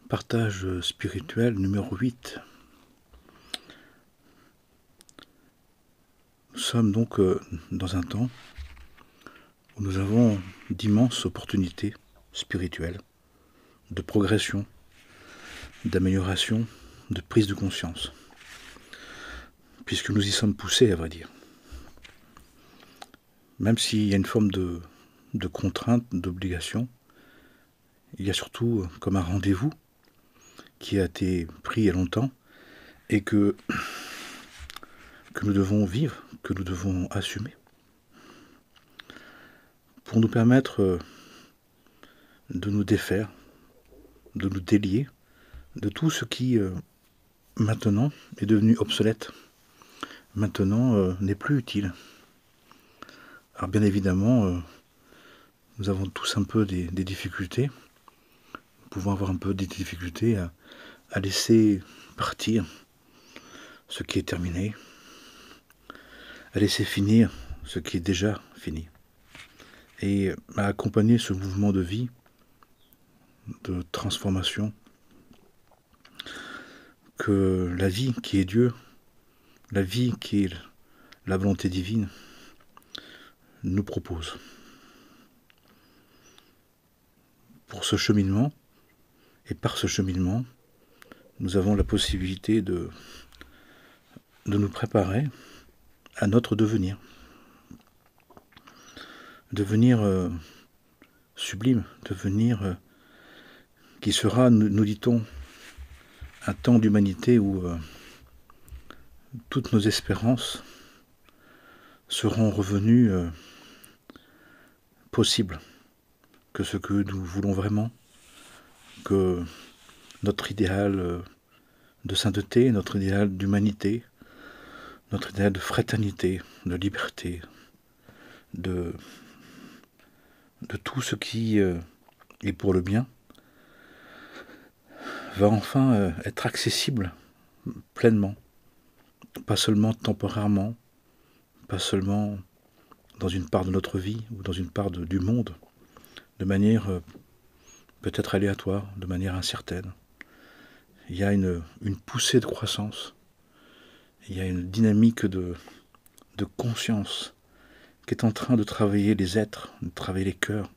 Partage spirituel numéro 8. Nous sommes donc dans un temps où nous avons d'immenses opportunités spirituelles, de progression, d'amélioration, de prise de conscience, puisque nous y sommes poussés, à vrai dire. Même s'il y a une forme de contrainte, d'obligation, il y a surtout comme un rendez-vous qui a été pris il y a longtemps et que nous devons vivre, que nous devons assumer, pour nous permettre de nous défaire, de nous délier de tout ce qui, maintenant, est devenu obsolète, maintenant n'est plus utile. Alors bien évidemment, nous avons tous un peu des difficultés, nous pouvons avoir un peu des difficultés à laisser partir ce qui est terminé, à laisser finir ce qui est déjà fini, et à accompagner ce mouvement de vie, de transformation, que la vie qui est Dieu, la vie qui est la volonté divine, nous propose. Pour ce cheminement, et par ce cheminement, nous avons la possibilité de nous préparer à notre devenir. Devenir sublime, devenir qui sera, nous dit-on, un temps d'humanité où toutes nos espérances seront revenues possibles, que ce que nous voulons vraiment, que notre idéal de sainteté, notre idéal d'humanité, notre idéal de fraternité, de liberté, de tout ce qui est pour le bien, va enfin être accessible pleinement, pas seulement temporairement, pas seulement dans une part de notre vie ou dans une part du monde, de manière peut-être aléatoire, de manière incertaine. Il y a une poussée de croissance, il y a une dynamique de conscience qui est en train de travailler les êtres, de travailler les cœurs,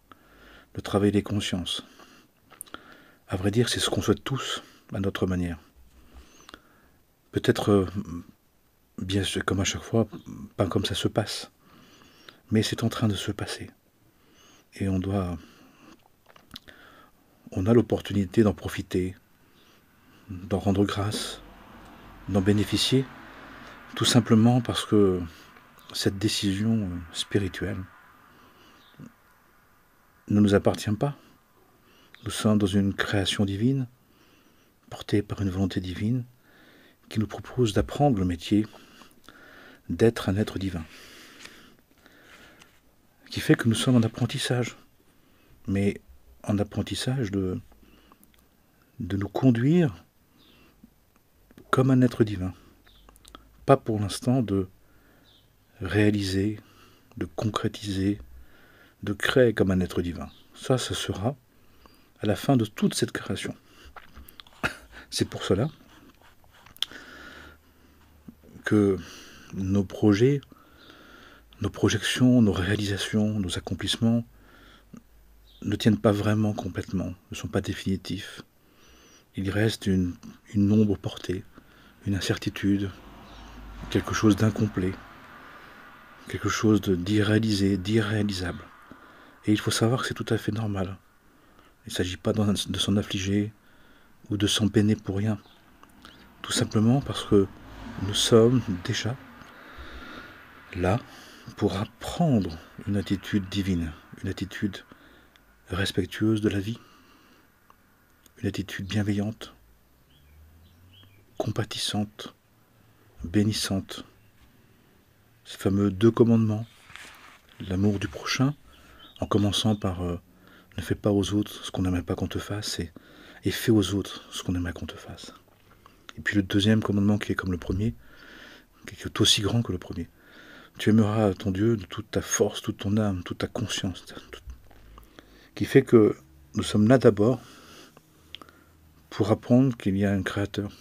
de travailler les consciences. À vrai dire, c'est ce qu'on souhaite tous, à notre manière. Peut-être, bien comme à chaque fois, pas comme ça se passe, mais c'est en train de se passer. Et on a l'opportunité d'en profiter, d'en rendre grâce, d'en bénéficier, tout simplement parce que cette décision spirituelle ne nous appartient pas. Nous sommes dans une création divine, portée par une volonté divine, qui nous propose d'apprendre le métier d'être un être divin. Qui fait que nous sommes en apprentissage, mais en apprentissage de nous conduire comme un être divin. Pas pour l'instant de réaliser, de concrétiser, de créer comme un être divin. Ça sera à la fin de toute cette création. C'est pour cela que nos projets, nos projections, nos réalisations, nos accomplissements ne tiennent pas vraiment complètement, ne sont pas définitifs. Il reste une ombre portée, une incertitude, quelque chose d'incomplet, quelque chose d'irréalisé, d'irréalisable. Et il faut savoir que c'est tout à fait normal. Il ne s'agit pas de s'en affliger ou de s'en peiner pour rien. Tout simplement parce que nous sommes déjà là pour apprendre une attitude divine, une attitude respectueuse de la vie, une attitude bienveillante, compatissante, bénissante. Ces fameux 2 commandements, l'amour du prochain, en commençant par ne fais pas aux autres ce qu'on n'aimerait pas qu'on te fasse et fais aux autres ce qu'on aimerait qu'on te fasse. Et puis le 2e commandement qui est comme le premier, qui est aussi grand que le premier. Tu aimeras ton Dieu de toute ta force, toute ton âme, toute ta conscience, qui fait que nous sommes là d'abord pour apprendre qu'il y a un créateur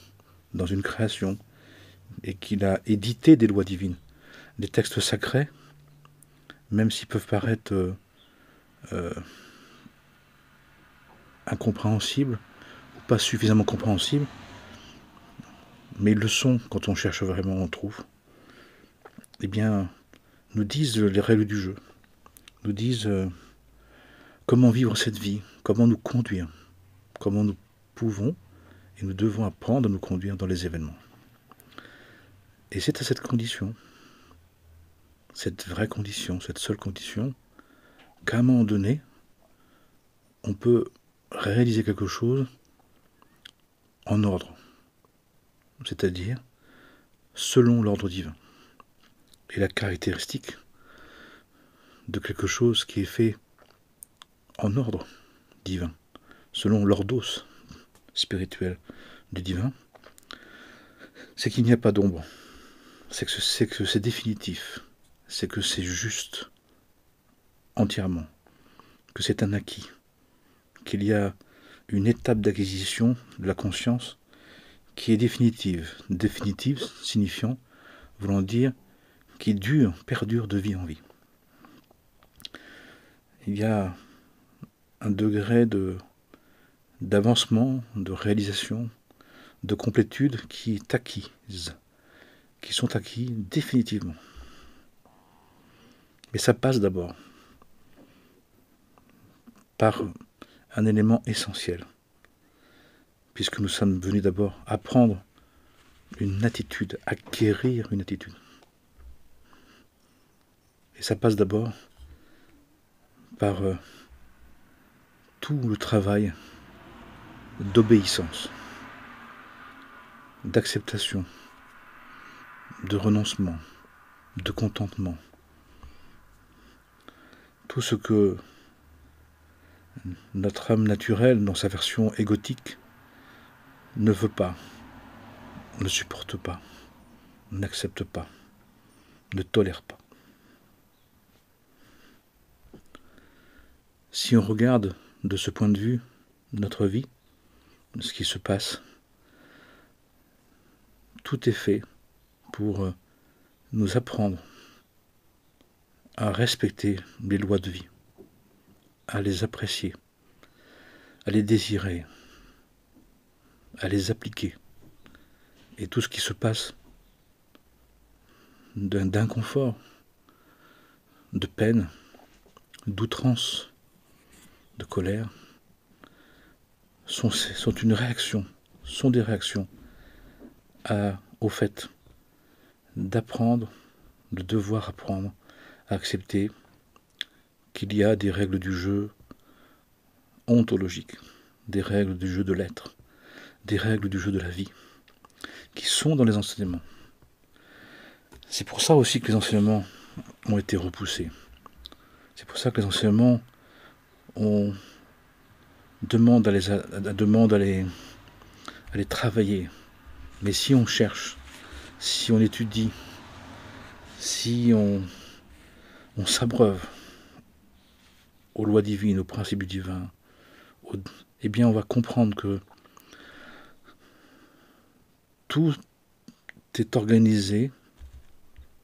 dans une création et qu'il a édité des lois divines, des textes sacrés, même s'ils peuvent paraître incompréhensibles ou pas suffisamment compréhensibles, mais ils le sont quand on cherche vraiment, on trouve. Eh bien, nous disent les règles du jeu, nous disent comment vivre cette vie, comment nous conduire, comment nous pouvons et nous devons apprendre à nous conduire dans les événements. Et c'est à cette condition, cette vraie condition, cette seule condition, qu'à un moment donné, on peut réaliser quelque chose en ordre, c'est-à-dire selon l'ordre divin. Et la caractéristique de quelque chose qui est fait en ordre divin, selon l'ordos spirituel du divin, c'est qu'il n'y a pas d'ombre, c'est que c'est définitif, c'est que c'est juste entièrement, que c'est un acquis, qu'il y a une étape d'acquisition de la conscience qui est définitive. Définitive signifiant, voulant dire, qui perdure de vie en vie. Il y a un degré d'avancement, de réalisation, de complétude qui est acquise, qui sont acquis définitivement. Mais ça passe d'abord par un élément essentiel, puisque nous sommes venus d'abord apprendre une attitude, acquérir une attitude. Et ça passe d'abord par tout le travail d'obéissance, d'acceptation, de renoncement, de contentement. Tout ce que notre âme naturelle, dans sa version égotique, ne veut pas, ne supporte pas, n'accepte pas, ne tolère pas. Si on regarde de ce point de vue notre vie, ce qui se passe, tout est fait pour nous apprendre à respecter les lois de vie, à les apprécier, à les désirer, à les appliquer. Et tout ce qui se passe d'inconfort, de peine, d'outrance, de colère, sont une réaction, sont des réactions au fait d'apprendre, de devoir apprendre à accepter qu'il y a des règles du jeu ontologiques, des règles du jeu de l'être, des règles du jeu de la vie, qui sont dans les enseignements. C'est pour ça aussi que les enseignements ont été repoussés. C'est pour ça que les enseignements demandent à les travailler. Mais si on cherche, si on étudie, si on s'abreuve aux lois divines, aux principes divins, eh bien on va comprendre que tout est organisé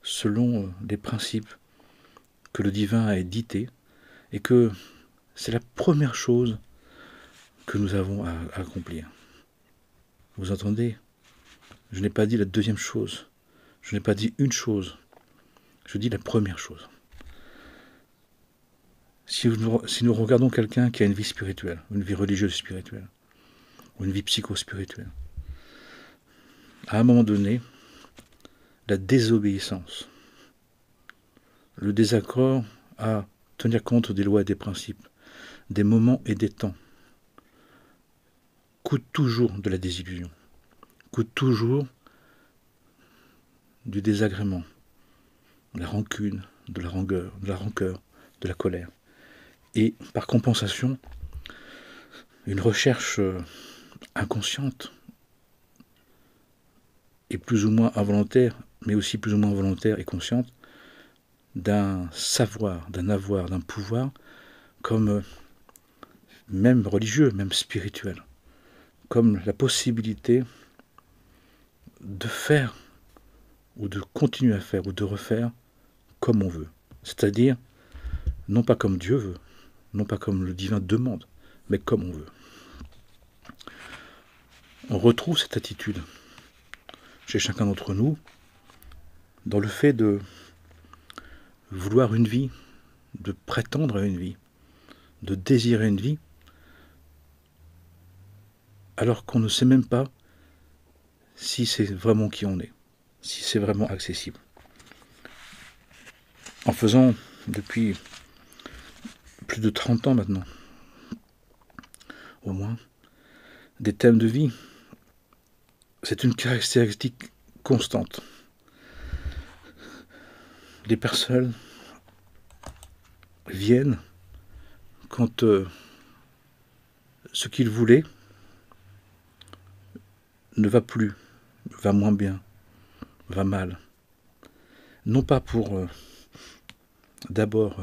selon les principes que le divin a édités et que c'est la première chose que nous avons à accomplir. Vous entendez ? Je n'ai pas dit la deuxième chose. Je n'ai pas dit une chose. Je dis la première chose. Si nous regardons quelqu'un qui a une vie spirituelle, une vie religieuse spirituelle, ou une vie psycho-spirituelle, à un moment donné, la désobéissance, le désaccord à tenir compte des lois et des principes, des moments et des temps, coûte toujours de la désillusion, coûte toujours du désagrément, de la rancune, de la rancœur, de la colère. Et par compensation, une recherche inconsciente et plus ou moins involontaire, mais aussi plus ou moins volontaire et consciente, d'un savoir, d'un avoir, d'un pouvoir, comme même religieux, même spirituel, comme la possibilité de faire, ou de continuer à faire, ou de refaire comme on veut. C'est-à-dire, non pas comme Dieu veut, non pas comme le divin demande, mais comme on veut. On retrouve cette attitude chez chacun d'entre nous dans le fait de vouloir une vie, de prétendre à une vie, de désirer une vie, alors qu'on ne sait même pas si c'est vraiment qui on est, si c'est vraiment accessible. En faisant depuis plus de 30 ans maintenant, au moins, des thèmes de vie, c'est une caractéristique constante. Les personnes viennent quand ce qu'ils voulaient ne va plus, va moins bien, va mal. Non pas pour d'abord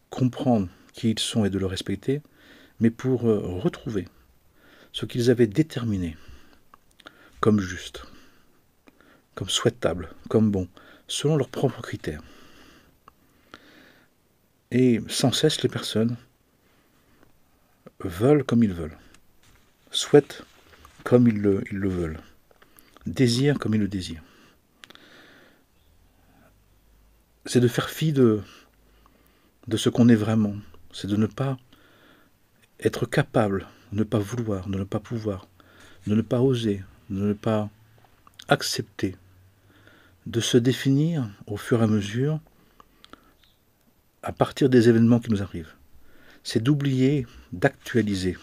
comprendre qui ils sont et de le respecter, mais pour retrouver ce qu'ils avaient déterminé comme juste, comme souhaitable, comme bon, selon leurs propres critères. Et sans cesse, les personnes veulent comme ils veulent, souhaitent comme ils le veulent, désirent comme ils le désirent. C'est de faire fi de ce qu'on est vraiment, c'est de ne pas être capable, de ne pas vouloir, de ne pas pouvoir, de ne pas oser, de ne pas accepter, de se définir au fur et à mesure à partir des événements qui nous arrivent. C'est d'oublier, d'actualiser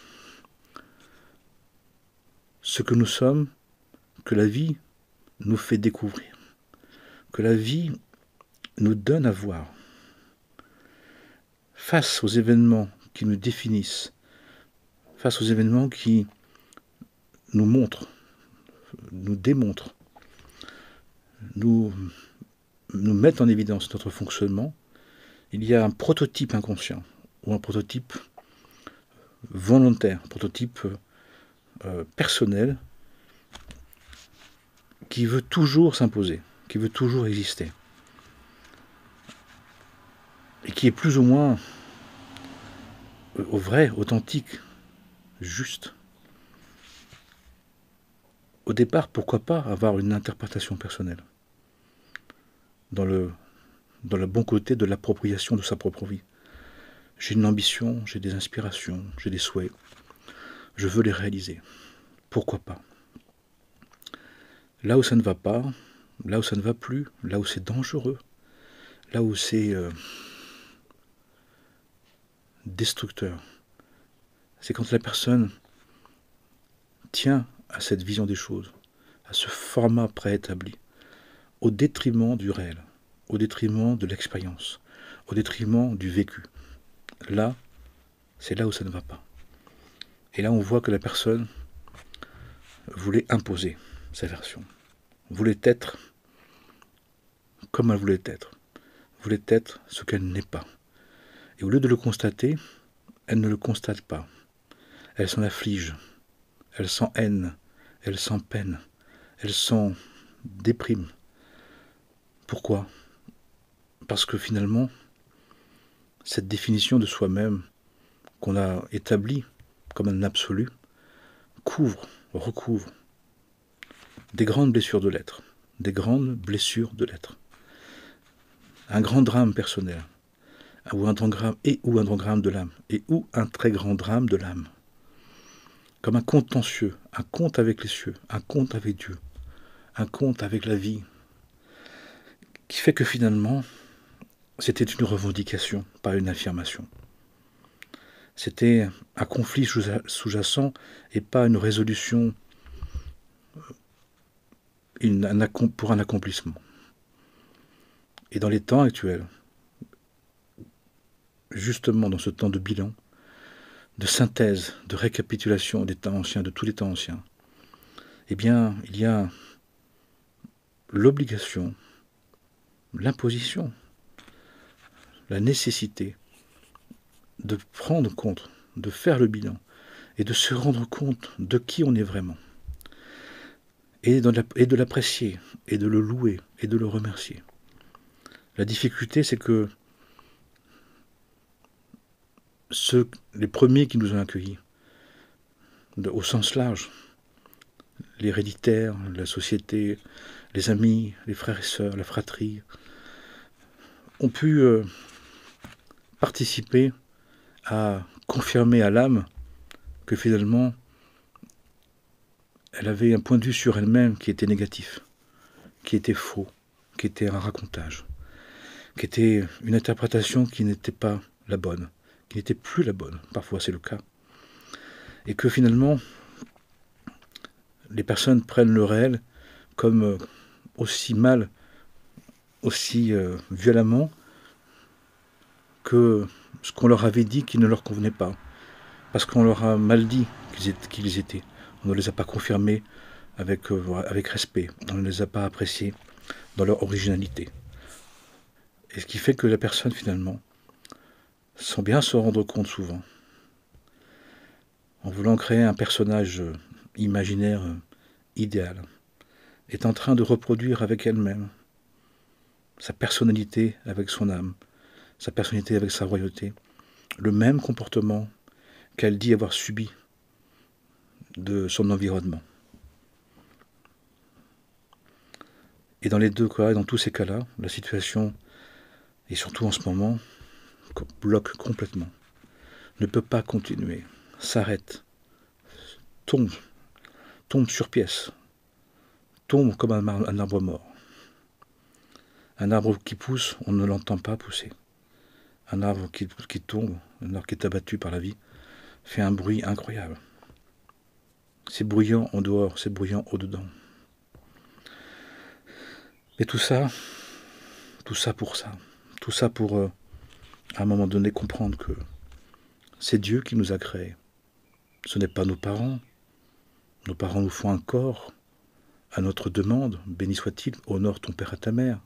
ce que nous sommes, que la vie nous fait découvrir, que la vie nous donne à voir. Face aux événements qui nous définissent, face aux événements qui nous montrent, nous démontrent, nous mettent en évidence notre fonctionnement, il y a un prototype inconscient ou un prototype volontaire, un prototype personnel qui veut toujours s'imposer, qui veut toujours exister et qui est plus ou moins vrai, authentique, juste. Au départ, pourquoi pas avoir une interprétation personnelle dans le bon côté de l'appropriation de sa propre vie. J'ai une ambition, j'ai des inspirations, j'ai des souhaits. Je veux les réaliser. Pourquoi pas? Là où ça ne va pas, là où ça ne va plus, là où c'est dangereux, là où c'est destructeur, c'est quand la personne tient à cette vision des choses, à ce format préétabli, au détriment du réel, au détriment de l'expérience, au détriment du vécu. Là, c'est là où ça ne va pas. Et là, on voit que la personne voulait imposer sa version, voulait être comme elle voulait être ce qu'elle n'est pas. Et au lieu de le constater, elle ne le constate pas. Elle s'en afflige, elle s'en haine, elle s'en peine, elle s'en déprime. Pourquoi? Parce que finalement, cette définition de soi-même qu'on a établie comme un absolu recouvre des grandes blessures de l'être, des grandes blessures de l'être. Un grand drame personnel, ou un grand drame de l'âme, ou un très grand drame de l'âme. Comme un contentieux, un compte avec les cieux, un compte avec Dieu, un compte avec la vie, qui fait que finalement, c'était une revendication, pas une affirmation. C'était un conflit sous-jacent et pas une résolution pour un accomplissement. Et dans les temps actuels, justement dans ce temps de bilan, de synthèse, de récapitulation des temps anciens, de tous les temps anciens, eh bien, il y a l'obligation, l'imposition, la nécessité de prendre compte, de faire le bilan et de se rendre compte de qui on est vraiment, et de l'apprécier, et de le louer, et de le remercier. La difficulté, c'est que les premiers qui nous ont accueillis, au sens large, l'héréditaire, la société, les amis, les frères et sœurs, la fratrie, ont pu participer à confirmer à l'âme que finalement, elle avait un point de vue sur elle-même qui était négatif, qui était faux, qui était un racontage, qui était une interprétation qui n'était pas la bonne, qui n'était plus la bonne, parfois c'est le cas. Et que finalement, les personnes prennent le réel comme aussi mal, aussi violemment que ce qu'on leur avait dit qui ne leur convenait pas. Parce qu'on leur a mal dit qu'ils étaient. On ne les a pas confirmés avec respect. On ne les a pas appréciés dans leur originalité. Et ce qui fait que la personne, finalement, sans bien se rendre compte souvent, en voulant créer un personnage imaginaire idéal, est en train de reproduire avec elle-même sa personnalité avec son âme, sa personnalité avec sa royauté, le même comportement qu'elle dit avoir subi de son environnement. Et dans les deux cas, dans tous ces cas-là, la situation, et surtout en ce moment, bloque complètement, ne peut pas continuer, s'arrête, tombe sur pièce, tombe comme un arbre mort. Un arbre qui pousse, on ne l'entend pas pousser. Un arbre qui tombe, un arbre qui est abattu par la vie, fait un bruit incroyable. C'est bruyant en dehors, c'est bruyant au-dedans. Et tout ça pour ça. Tout ça pour, à un moment donné, comprendre que c'est Dieu qui nous a créés. Ce n'est pas nos parents. Nos parents nous font un corps à notre demande, béni soit-il, honore ton père et ta mère.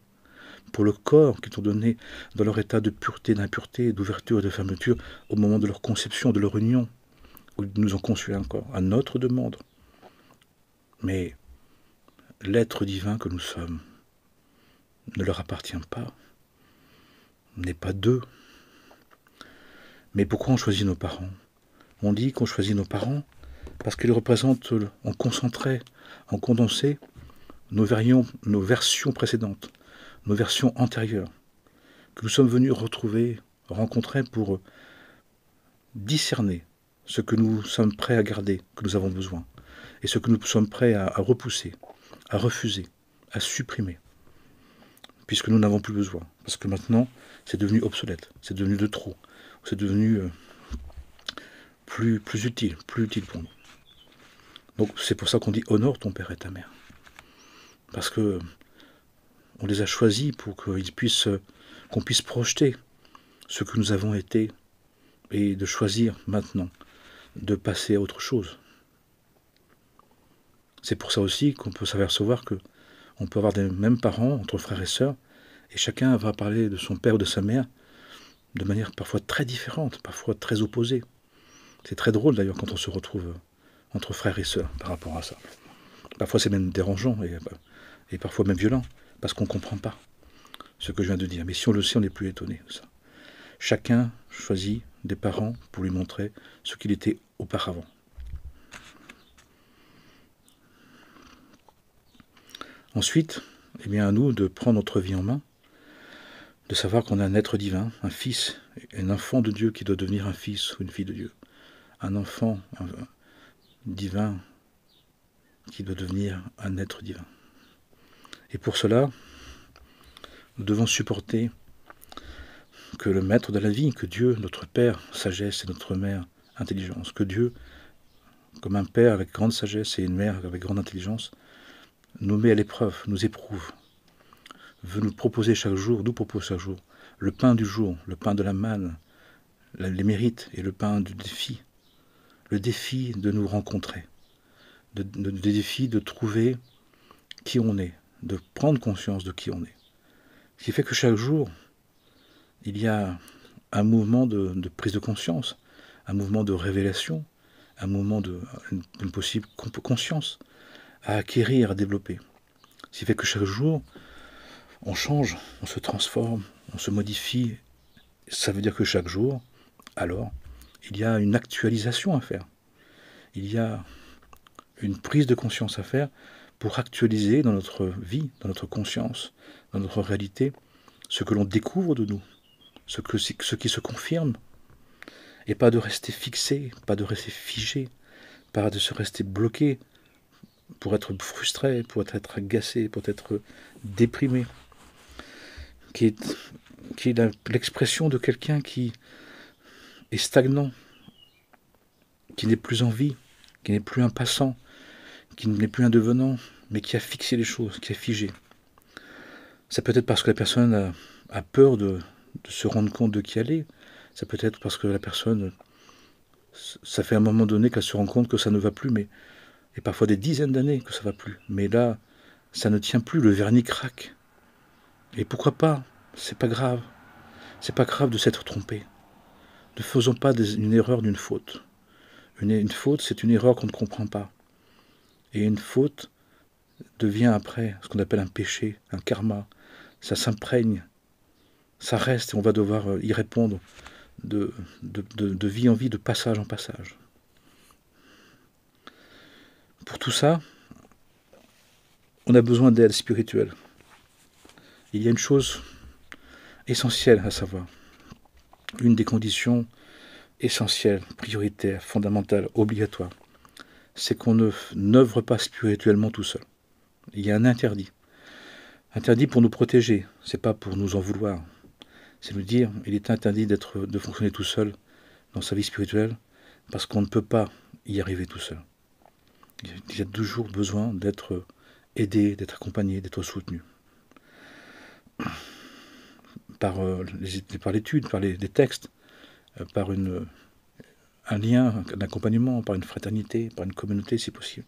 Pour le corps qu'ils t'ont donné dans leur état de pureté, d'impureté, d'ouverture et de fermeture au moment de leur conception, de leur union, où ils nous ont conçu un corps, à notre demande. Mais l'être divin que nous sommes ne leur appartient pas, n'est pas d'eux. Mais pourquoi on choisit nos parents? On dit qu'on choisit nos parents parce qu'ils représentent en concentré, en condensé, nos versions précédentes, nos versions antérieures, que nous sommes venus rencontrer pour discerner ce que nous sommes prêts à garder, que nous avons besoin, et ce que nous sommes prêts à repousser, à refuser, à supprimer, puisque nous n'avons plus besoin. Parce que maintenant, c'est devenu obsolète, c'est devenu de trop, c'est devenu plus utile pour nous. Donc c'est pour ça qu'on dit honore ton père et ta mère. Parce que on les a choisis pour qu'on puisse projeter ce que nous avons été et de choisir maintenant de passer à autre chose. C'est pour ça aussi qu'on peut s'apercevoir qu'on peut avoir des mêmes parents entre frères et sœurs et chacun va parler de son père ou de sa mère de manière parfois très différente, parfois très opposée. C'est très drôle d'ailleurs quand on se retrouve entre frères et sœurs par rapport à ça. Parfois c'est même dérangeant et parfois même violent, parce qu'on ne comprend pas ce que je viens de dire. Mais si on le sait, on n'est plus étonné de ça. Chacun choisit des parents pour lui montrer ce qu'il était auparavant. Ensuite, eh bien à nous de prendre notre vie en main, de savoir qu'on a un être divin, un fils, un enfant de Dieu qui doit devenir un fils ou une fille de Dieu. Un enfant divin qui doit devenir un être divin. Et pour cela, nous devons supporter que le maître de la vie, que Dieu, notre Père, sagesse, et notre Mère, intelligence, que Dieu, comme un Père avec grande sagesse et une Mère avec grande intelligence, nous met à l'épreuve, nous éprouve, veut nous proposer chaque jour, nous propose chaque jour, le pain du jour, le pain de la manne, les mérites et le pain du défi. Le défi de nous rencontrer, le défi de trouver qui on est, de prendre conscience de qui on est. Ce qui fait que chaque jour, il y a un mouvement de prise de conscience, un mouvement de révélation, un moment une possible conscience à acquérir, à développer. Ce qui fait que chaque jour, on change, on se transforme, on se modifie. Ça veut dire que chaque jour, alors, il y a une actualisation à faire. Il y a une prise de conscience à faire pour actualiser dans notre vie, dans notre conscience, dans notre réalité, ce que l'on découvre de nous, ce qui se confirme, et pas de rester fixé, pas de rester figé, pas de se rester bloqué pour être frustré, pour être agacé, pour être déprimé, qui est l'expression de quelqu'un qui est stagnant, qui n'est plus en vie, qui n'est plus un passant, qui n'est plus un devenant, mais qui a fixé les choses, qui a figé. Ça peut être parce que la personne a peur de se rendre compte de qui elle est. Ça peut être parce que la personne, ça fait un moment donné qu'elle se rend compte que ça ne va plus, et parfois des dizaines d'années que ça ne va plus. Mais là, ça ne tient plus, le vernis craque. Et pourquoi pas? C'est pas grave. C'est pas grave de s'être trompé. Ne faisons pas une erreur d'une faute. Une faute, c'est une erreur qu'on ne comprend pas. Et une faute devient après ce qu'on appelle un péché, un karma. Ça s'imprègne, ça reste et on va devoir y répondre de vie en vie, de passage en passage. Pour tout ça, on a besoin d'aide spirituelle. Il y a une chose essentielle à savoir. Une des conditions essentielles, prioritaires, fondamentales, obligatoires, c'est qu'on n'œuvre pas spirituellement tout seul. Il y a un interdit. Interdit pour nous protéger, c'est pas pour nous en vouloir. C'est nous dire, il est interdit de fonctionner tout seul dans sa vie spirituelle, parce qu'on ne peut pas y arriver tout seul. Il y a toujours besoin d'être aidé, d'être accompagné, d'être soutenu. Par l'étude, par les textes, par un lien d'accompagnement, par une fraternité, par une communauté si possible,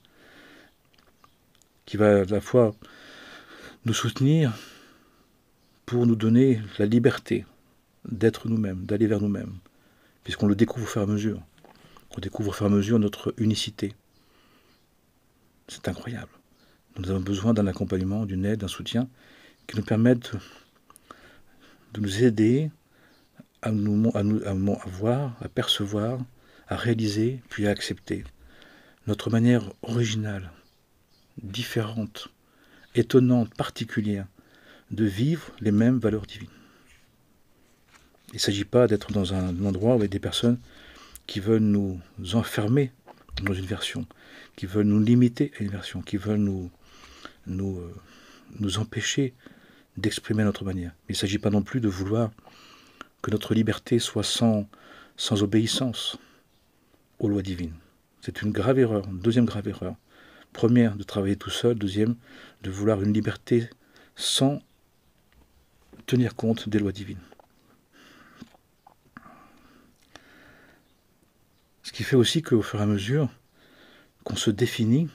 qui va à la fois nous soutenir pour nous donner la liberté d'être nous-mêmes, d'aller vers nous-mêmes, puisqu'on le découvre au fur et à mesure. On découvre au fur et à mesure notre unicité. C'est incroyable. Nous avons besoin d'un accompagnement, d'une aide, d'un soutien qui nous permettent de nous aider à voir, à percevoir, à réaliser, puis à accepter notre manière originale, différente, étonnante, particulière, de vivre les mêmes valeurs divines. Il ne s'agit pas d'être dans un endroit avec des personnes qui veulent nous enfermer dans une version, qui veulent nous limiter à une version, qui veulent nous empêcher d'exprimer notre manière. Il ne s'agit pas non plus de vouloir que notre liberté soit sans obéissance aux lois divines. C'est une grave erreur, une deuxième grave erreur. Première, de travailler tout seul. Deuxième, de vouloir une liberté sans tenir compte des lois divines. Ce qui fait aussi qu'au fur et à mesure qu'on se définit,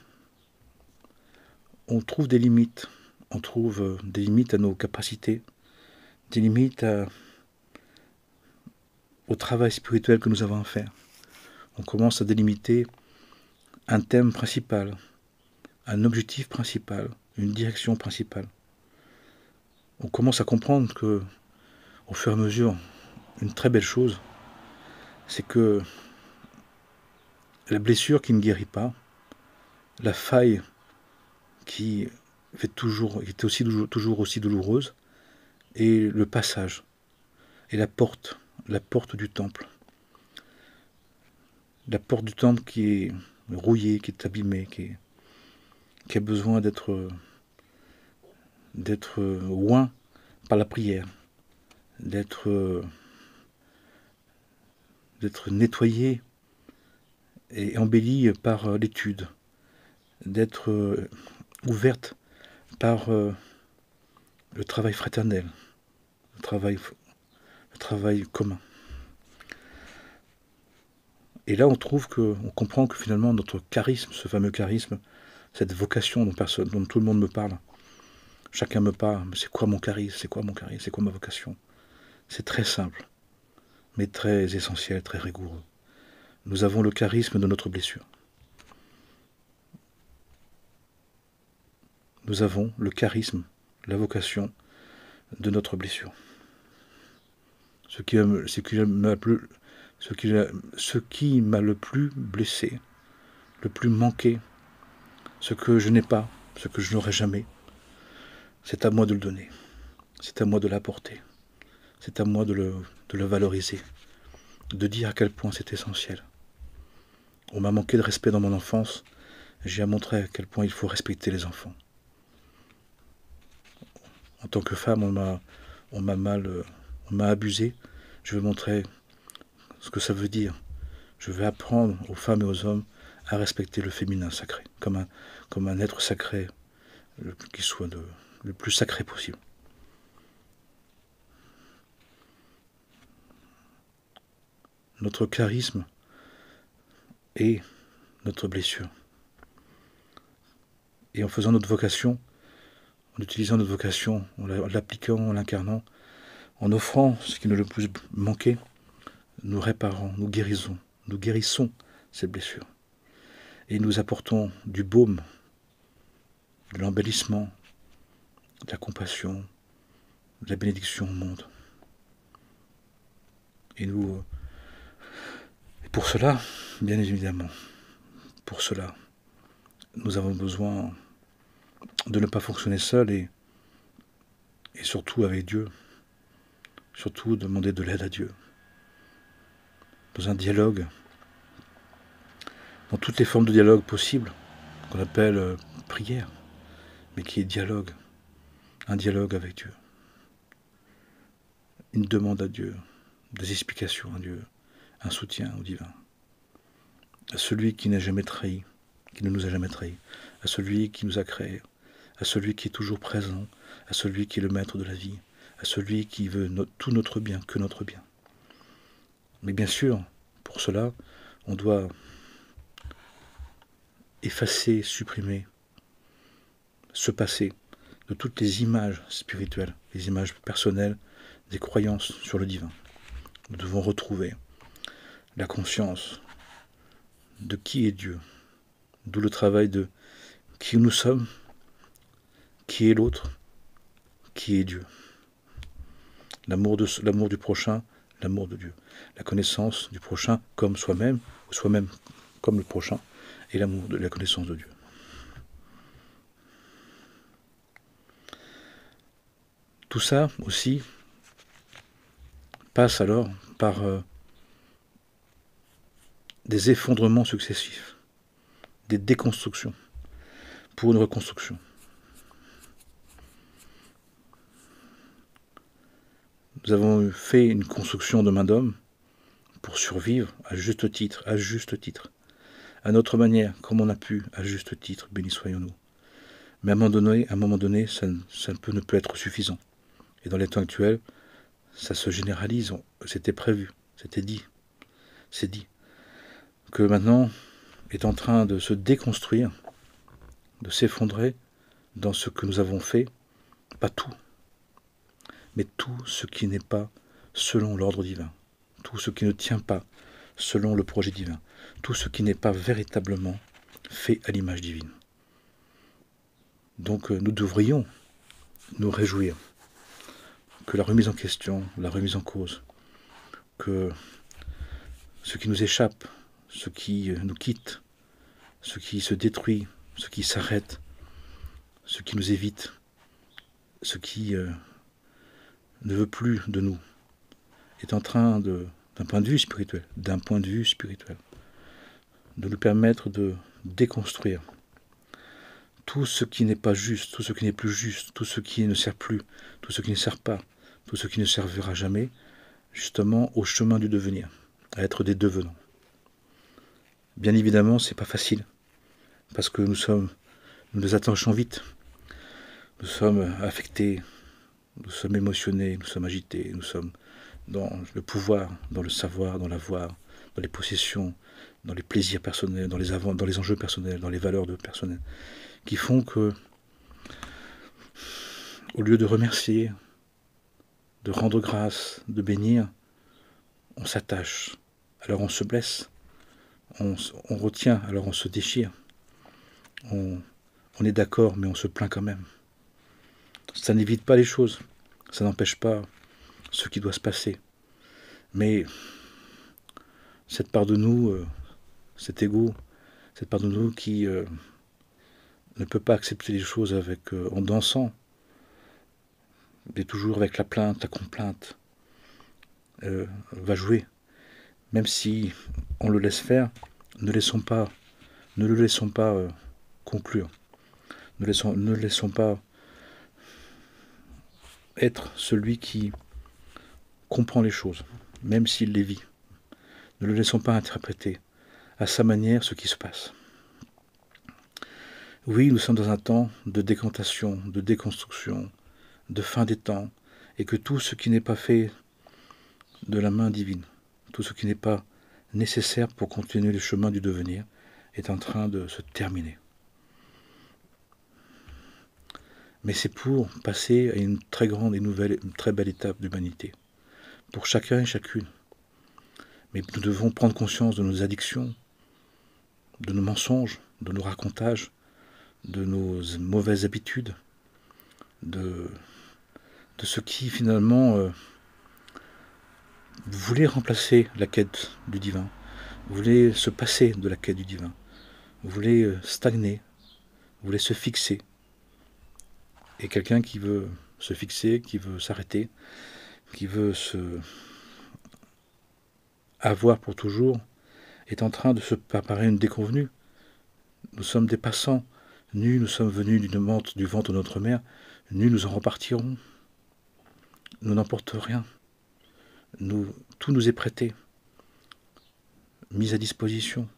on trouve des limites. On trouve des limites à nos capacités, des limites au travail spirituel que nous avons à faire. On commence à délimiter un thème principal, un objectif principal, une direction principale. On commence à comprendre que, au fur et à mesure, une très belle chose, c'est que la blessure qui ne guérit pas, la faille qui est aussi toujours aussi douloureuse, et le passage, et la porte du temple. La porte du temple qui est rouillée, qui est abîmée, qui a besoin d'être oint par la prière, d'être nettoyée et embellie par l'étude, d'être ouverte par le travail fraternel, le travail commun. Et là, on comprend que finalement, notre charisme, ce fameux charisme, cette vocation dont tout le monde me parle, chacun me parle, mais c'est quoi mon charisme, c'est quoi ma vocation? C'est très simple, mais très essentiel, très rigoureux. Nous avons le charisme de notre blessure. Nous avons le charisme, la vocation de notre blessure. Ce qui m'a le plus blessé, le plus manqué, ce que je n'ai pas, ce que je n'aurai jamais, c'est à moi de le donner. C'est à moi de l'apporter. C'est à moi de le valoriser. De dire à quel point c'est essentiel. On m'a manqué de respect dans mon enfance. J'ai à montrer à quel point il faut respecter les enfants. En tant que femme, on m'a abusé. Je veux montrer ce que ça veut dire. Je veux apprendre aux femmes et aux hommes à respecter le féminin sacré, comme un être sacré, qui soit le plus sacré possible. Notre charisme est notre blessure. Et en faisant notre vocation, en utilisant notre vocation, en l'appliquant, en l'incarnant, en offrant ce qui nous le plus manquait, nous réparons, nous guérissons ces blessures. Et nous apportons du baume, de l'embellissement, de la compassion, de la bénédiction au monde. Et pour cela, bien évidemment, pour cela, nous avons besoin de ne pas fonctionner seul et surtout avec Dieu. Surtout demander de l'aide à Dieu. Dans un dialogue, dans toutes les formes de dialogue possibles, qu'on appelle prière, mais qui est dialogue, un dialogue avec Dieu. Une demande à Dieu, des explications à Dieu, un soutien au divin. À celui qui n'a jamais trahi, qui ne nous a jamais trahis, à celui qui nous a créés, à celui qui est toujours présent, à celui qui est le maître de la vie, à celui qui veut tout notre bien, que notre bien. Mais bien sûr, pour cela, on doit effacer, supprimer, se passer de toutes les images spirituelles, les images personnelles, des croyances sur le divin. Nous devons retrouver la conscience de qui est Dieu, d'où le travail de qui nous sommes, qui est l'autre, qui est Dieu. L'amour du prochain, l'amour de Dieu. La connaissance du prochain comme soi-même, ou soi-même comme le prochain, et l'amour de la connaissance de Dieu. Tout ça aussi passe alors par des effondrements successifs, des déconstructions, pour une reconstruction. Nous avons fait une construction de main d'homme pour survivre à juste titre, à notre manière, comme on a pu, à juste titre, bénis soyons-nous. Mais à un moment donné, ça ne peut être suffisant. Et dans les temps actuels, ça se généralise, c'était prévu, c'était dit, c'est dit, que maintenant est en train de se déconstruire, de s'effondrer dans ce que nous avons fait, pas tout, mais tout ce qui n'est pas selon l'ordre divin, tout ce qui ne tient pas selon le projet divin, tout ce qui n'est pas véritablement fait à l'image divine. Donc nous devrions nous réjouir que la remise en question, la remise en cause, que ce qui nous échappe, ce qui nous quitte, ce qui se détruit, ce qui s'arrête, ce qui nous évite, ce qui ne veut plus de nous, est en train d'un point de vue spirituel, de nous permettre de déconstruire tout ce qui n'est pas juste, tout ce qui n'est plus juste, tout ce qui ne sert plus, tout ce qui ne sert pas, tout ce qui ne servira jamais, justement au chemin du devenir, à être des devenants. Bien évidemment, c'est pas facile, parce que nous nous attachons vite, nous sommes affectés, nous sommes émotionnés, nous sommes agités, nous sommes dans le pouvoir, dans le savoir, dans l'avoir, dans les possessions, dans les plaisirs personnels, dans les enjeux personnels, dans les valeurs personnelles, qui font que, au lieu de remercier, de rendre grâce, de bénir, on s'attache. Alors on se blesse, on retient, alors on se déchire. On est d'accord, mais on se plaint quand même. Ça n'évite pas les choses. Ça n'empêche pas ce qui doit se passer. Mais cette part de nous, cet ego, cette part de nous qui ne peut pas accepter les choses en dansant, mais toujours avec la plainte, la complainte, va jouer. Même si on le laisse faire, ne le laissons pas conclure. Ne le laissons pas être celui qui comprend les choses, même s'il les vit. Ne le laissons pas interpréter à sa manière ce qui se passe. Oui, nous sommes dans un temps de décantation, de déconstruction, de fin des temps, et que tout ce qui n'est pas fait de la main divine, tout ce qui n'est pas nécessaire pour continuer le chemin du devenir, est en train de se terminer. Mais c'est pour passer à une très grande et nouvelle, une très belle étape d'humanité, pour chacun et chacune. Mais nous devons prendre conscience de nos addictions, de nos mensonges, de nos racontages, de nos mauvaises habitudes, de ce qui finalement voulait remplacer la quête du divin, voulait se passer de la quête du divin, voulait stagner, voulait se fixer. Et quelqu'un qui veut se fixer, qui veut s'arrêter, qui veut se avoir pour toujours, est en train de se préparer une déconvenue. Nous sommes des passants, nus nous sommes venus du ventre de notre mère, nus nous en repartirons. Nous n'emportons rien. Tout nous est prêté, mis à disposition.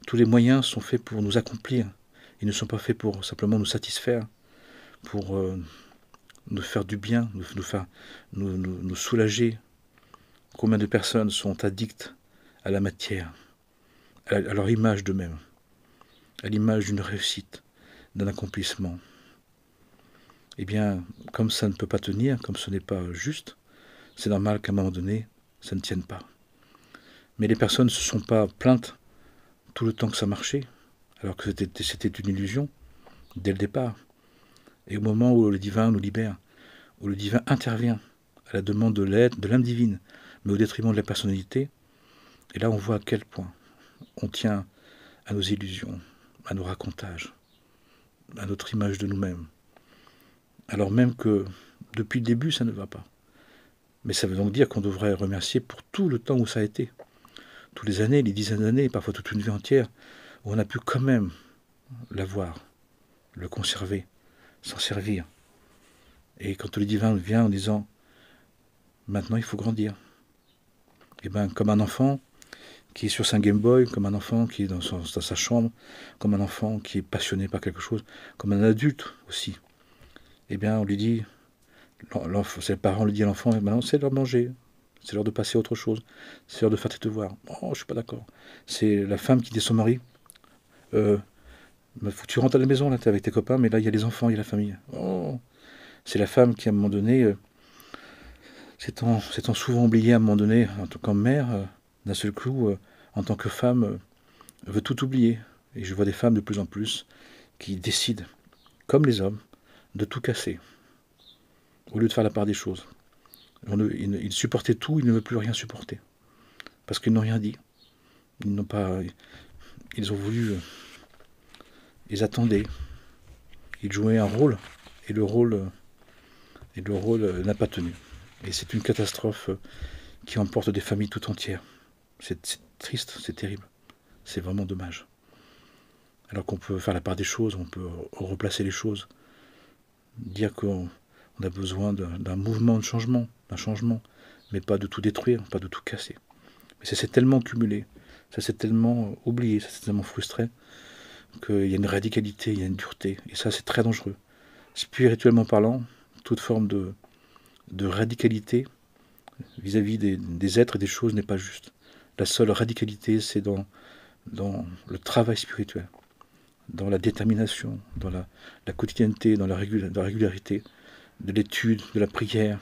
Tous les moyens sont faits pour nous accomplir. Ils ne sont pas faits pour simplement nous satisfaire, pour nous faire du bien, nous soulager. Combien de personnes sont addictes à la matière, à leur image d'eux-mêmes, à l'image d'une réussite, d'un accomplissement. Eh bien, comme ça ne peut pas tenir, comme ce n'est pas juste, c'est normal qu'à un moment donné, ça ne tienne pas. Mais les personnes ne se sont pas plaintes tout le temps que ça marchait, alors que c'était une illusion, dès le départ. Et au moment où le divin nous libère, où le divin intervient à la demande de l'aide, de l'âme divine, mais au détriment de la personnalité, et là on voit à quel point on tient à nos illusions, à nos racontages, à notre image de nous-mêmes. Alors même que depuis le début ça ne va pas. Mais ça veut donc dire qu'on devrait remercier pour tout le temps où ça a été. Toutes les années, les dizaines d'années, parfois toute une vie entière, où on a pu quand même l'avoir, le conserver, s'en servir. Et quand le divin vient en disant « maintenant il faut grandir », et bien comme un enfant qui est sur sa Game Boy, comme un enfant qui est dans sa chambre, comme un enfant qui est passionné par quelque chose, comme un adulte aussi, eh bien on lui dit, ses parents lui disent à l'enfant, maintenant c'est l'heure de manger, c'est l'heure de passer à autre chose, c'est l'heure de faire tes devoirs. Oh, je suis pas d'accord. C'est la femme qui dit à son mari, faut que tu rentres à la maison, là, t'es avec tes copains, mais là il y a les enfants, il y a la famille. Oh, c'est la femme qui à un moment donné, s'étant souvent oubliée à un moment donné, en tant que mère, d'un seul coup, en tant que femme, veut tout oublier. Et je vois des femmes de plus en plus qui décident, comme les hommes, de tout casser, au lieu de faire la part des choses. Ils supportaient tout, ils ne veulent plus rien supporter. Parce qu'ils n'ont rien dit. Ils ont voulu... ils attendaient. Ils jouaient un rôle, et le rôle n'a pas tenu. Et c'est une catastrophe qui emporte des familles tout entières. C'est triste, c'est terrible. C'est vraiment dommage. Alors qu'on peut faire la part des choses, on peut replacer les choses, dire qu'on a besoin d'un mouvement de changement, mais pas de tout détruire, pas de tout casser. Mais ça s'est tellement cumulé, ça s'est tellement oublié, ça s'est tellement frustré, qu'il y a une radicalité, il y a une dureté, et ça c'est très dangereux. Spirituellement parlant, toute forme de radicalité vis-à-vis des êtres et des choses n'est pas juste. La seule radicalité, c'est dans le travail spirituel, dans la détermination, dans la quotidienneté, dans la régularité, de l'étude, de la prière,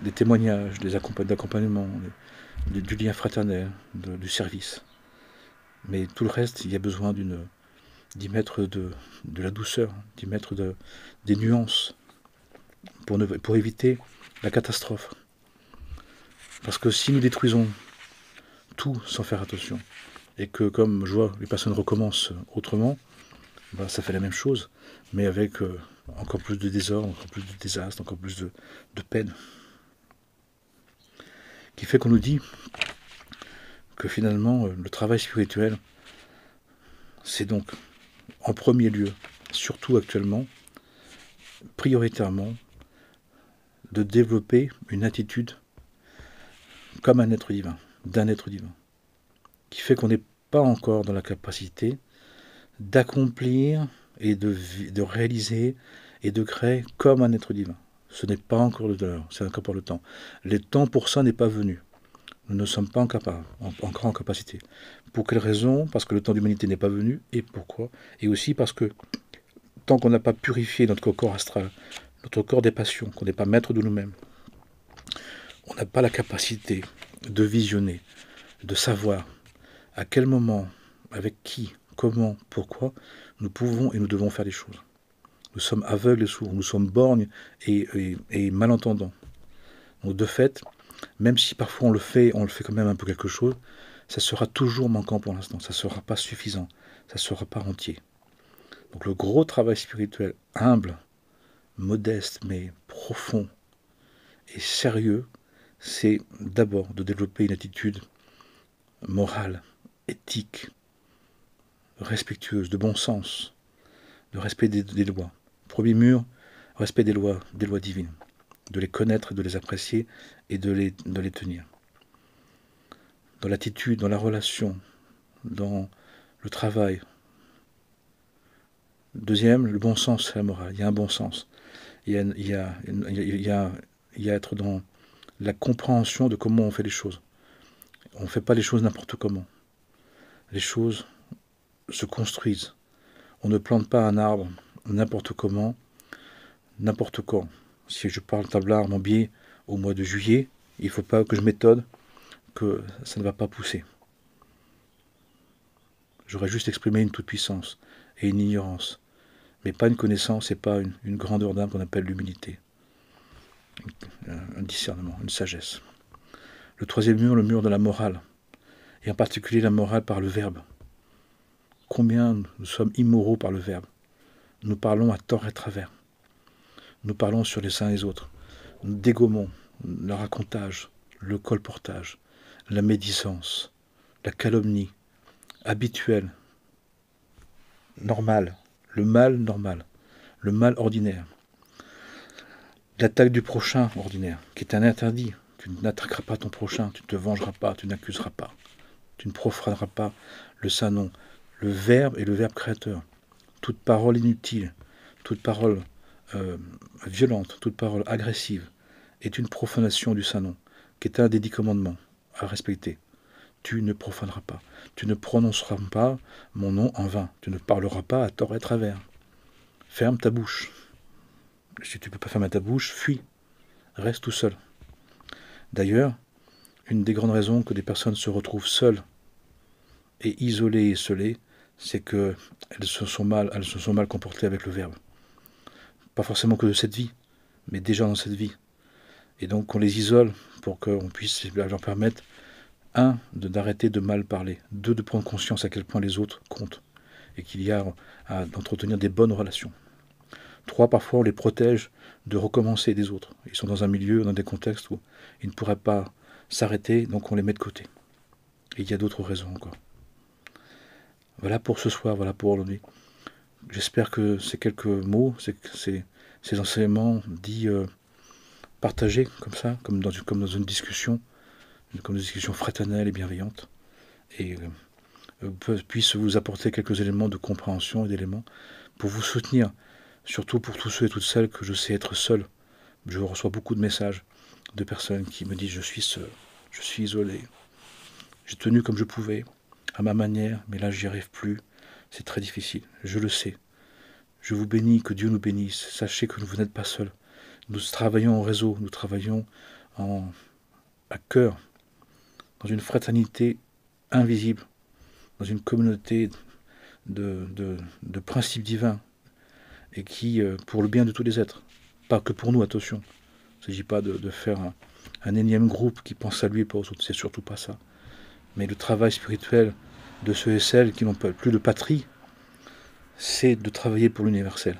des témoignages, des accompagnements, du lien fraternel, du service. Mais tout le reste, il y a besoin d'y mettre de la douceur, d'y mettre des nuances pour éviter la catastrophe. Parce que si nous détruisons tout sans faire attention, et que comme je vois les personnes recommencent autrement, ben, ça fait la même chose, mais avec encore plus de désordre, encore plus de désastre, encore plus de peine. Qui fait qu'on nous dit que finalement le travail spirituel, c'est donc en premier lieu, surtout actuellement, prioritairement, de développer une attitude comme un être divin, d'un être divin, qui fait qu'on n'est pas encore dans la capacité d'accomplir et de réaliser et de créer comme un être divin. Ce n'est pas encore l'heure, c'est encore pas le temps. Le temps pour ça n'est pas venu. Nous ne sommes pas encore en capacité. Pour quelle raison? Parce que le temps d'humanité n'est pas venu. Et pourquoi? Et aussi parce que tant qu'on n'a pas purifié notre corps astral, notre corps des passions, qu'on n'est pas maître de nous-mêmes, on n'a pas la capacité de visionner, de savoir à quel moment, avec qui, comment, pourquoi, nous pouvons et nous devons faire des choses. Nous sommes aveugles et sourds, nous sommes borgnes et malentendants. Donc de fait, même si parfois on le fait quand même un peu quelque chose, ça sera toujours manquant pour l'instant, ça ne sera pas suffisant, ça ne sera pas entier. Donc le gros travail spirituel, humble, modeste, mais profond et sérieux, c'est d'abord de développer une attitude morale, éthique, respectueuse, de bon sens, de respect des lois. Premier mur, respect des lois divines, de les connaître, de les apprécier et de les tenir. Dans l'attitude, dans la relation, dans le travail. Deuxième, le bon sens et la morale. Il y a un bon sens. Il y a être dans la compréhension de comment on fait les choses. On ne fait pas les choses n'importe comment. Les choses se construisent. On ne plante pas un arbre n'importe comment, n'importe quand. Si je parle table arbre-en-biais au mois de juillet, il ne faut pas que je m'étonne que ça ne va pas pousser. J'aurais juste exprimé une toute-puissance et une ignorance, mais pas une connaissance et pas une grandeur d'âme qu'on appelle l'humilité. Un discernement, une sagesse. Le troisième mur, le mur de la morale, et en particulier la morale par le verbe. Combien nous sommes immoraux par le verbe. Nous parlons à tort et travers. Nous parlons sur les uns et les autres. Nous dégommons le racontage, le colportage, la médisance, la calomnie, habituelle, normale, le mal normal, le mal ordinaire. L'attaque du prochain ordinaire, qui est un interdit. Tu n'attaqueras pas ton prochain, tu ne te vengeras pas, tu n'accuseras pas. Tu ne profaneras pas le saint nom. Le verbe est le verbe créateur. Toute parole inutile, toute parole violente, toute parole agressive est une profanation du saint nom, qui est un des 10 commandements à respecter. Tu ne profaneras pas. Tu ne prononceras pas mon nom en vain. Tu ne parleras pas à tort et travers. Ferme ta bouche. Si tu ne peux pas fermer ta bouche, fuis. Reste tout seul. D'ailleurs, une des grandes raisons que des personnes se retrouvent seules et isolées et scellées, c'est qu'elles se sont mal comportées avec le verbe. Pas forcément que de cette vie, mais déjà dans cette vie. Et donc on les isole pour qu'on puisse leur permettre, un, d'arrêter de mal parler, deux, de prendre conscience à quel point les autres comptent, et qu'il y a à d'entretenir des bonnes relations. Trois, parfois on les protège de recommencer des autres. Ils sont dans un milieu, dans des contextes où ils ne pourraient pas s'arrêter, donc on les met de côté. Et il y a d'autres raisons encore. Voilà pour ce soir, voilà pour aujourd'hui. J'espère que ces quelques mots, ces enseignements dits partagés comme ça, comme dans une discussion, comme une discussion fraternelle et bienveillante, et puissent vous apporter quelques éléments de compréhension et d'éléments pour vous soutenir, surtout pour tous ceux et toutes celles que je sais être seuls. Je reçois beaucoup de messages de personnes qui me disent « je suis seul, je suis isolé, j'ai tenu comme je pouvais, à ma manière, mais là j'y arrive plus, c'est très difficile, je le sais. Je vous bénis, que Dieu nous bénisse, sachez que vous n'êtes pas seuls. Nous travaillons en réseau, nous travaillons à cœur dans une fraternité invisible, dans une communauté de principes divins, et qui, pour le bien de tous les êtres, pas que pour nous, attention. Il ne s'agit pas de faire un énième groupe qui pense à lui et pas aux autres, c'est surtout pas ça. Mais le travail spirituel de ceux et celles qui n'ont plus de patrie, c'est de travailler pour l'universel.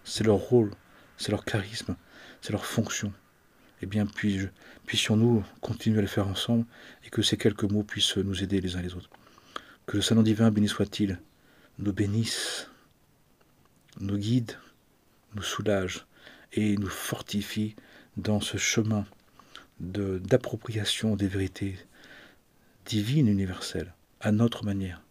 C'est leur rôle, c'est leur charisme, c'est leur fonction. Eh bien, puissions-nous continuer à le faire ensemble et que ces quelques mots puissent nous aider les uns les autres. Que le Saint-Nom divin, béni soit-il, nous bénisse, nous guide, nous soulage et nous fortifie dans ce chemin d'appropriation des vérités divines universelles, à notre manière,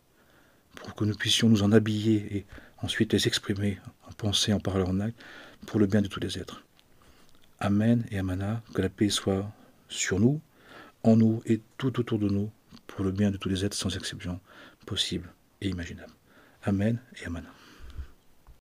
pour que nous puissions nous en habiller et ensuite les exprimer en pensée, en parole, en acte, pour le bien de tous les êtres. Amen et Amana, que la paix soit sur nous, en nous et tout autour de nous, pour le bien de tous les êtres sans exception possible et imaginable. Amen et Amana.